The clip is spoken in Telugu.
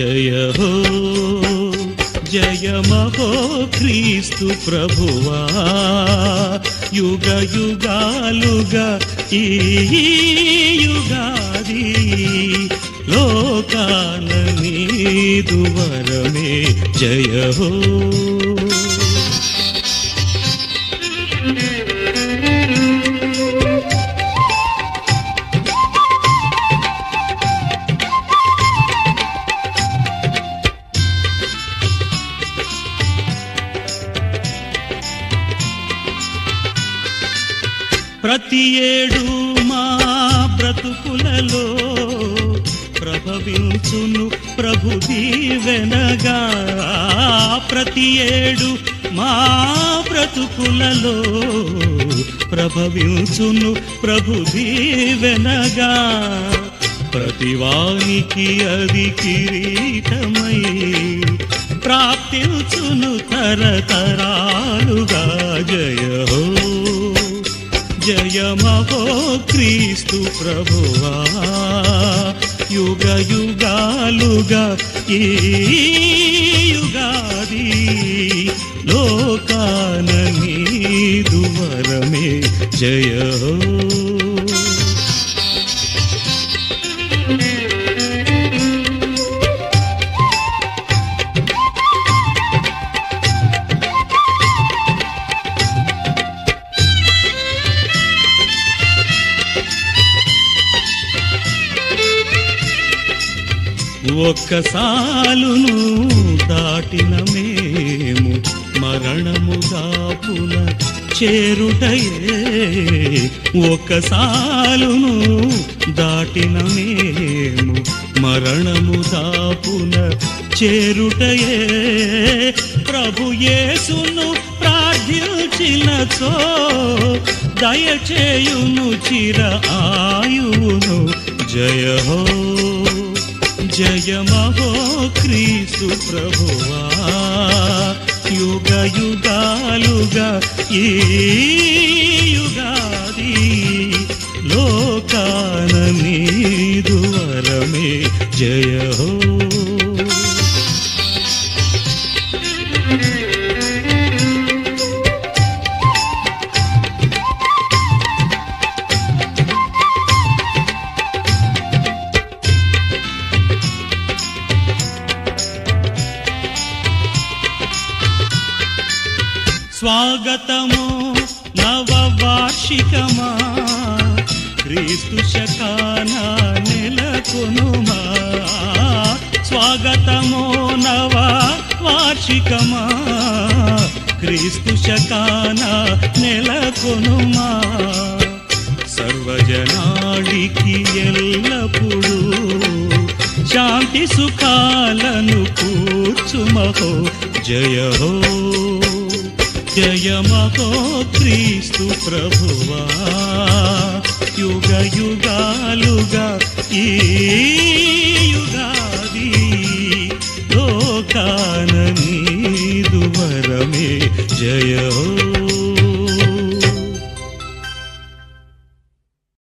జయ హో జయమహో క్రీస్తు ప్రభువా యుగ యుగాలుగా ఈ యుగాది లోకాల నీదు వరమే జయ హో ప్రతి ఏడు మా బ్రతుకులలో ప్రభవించును ప్రభు దీవెనగా ప్రతి ఏడు మా బ్రతుకులలో ప్రభవించును ప్రభు దీవెనగా ప్రతివానికి అది కిరీటమై ప్రాప్తించును తరతరాలుగా జయ హో జయమహో క్రీస్తు ప్రభువా యుగ యుగాలుగా ఈ యుగాది లోకాన నీదు వరమే జయ హో ఒక్కసాలును దాటిన మేము మరణము దాపున చేరుటయే ఒక్కసాలును దాటిన మేము మరణము దాపున చేరుటయే ప్రభు యేసును ప్రార్థించినచో దయచేయును చిర ఆయువును జయ హో జయమహో క్రీస్తు ప్రభువా యుగ యుగాలుగా ఈ యుగాది లోకాన నీదు వరమే జయ హో స్వాగతము నవవార్షికమా క్రీస్తు శకాన నెలకొనుమా స్వాగతము నవవార్షికమా క్రీస్తు శకాన నెలకొనుమా సర్వజనాళికి ఎల్లప్పుడూ శాంతి సుఖాలను కూర్చుమహో జయ హో జయమహో క్రీస్తు ప్రభువా యుగ యుగాలుగా ఈ యుగాది లోకాన నీదు వరమే జయ హో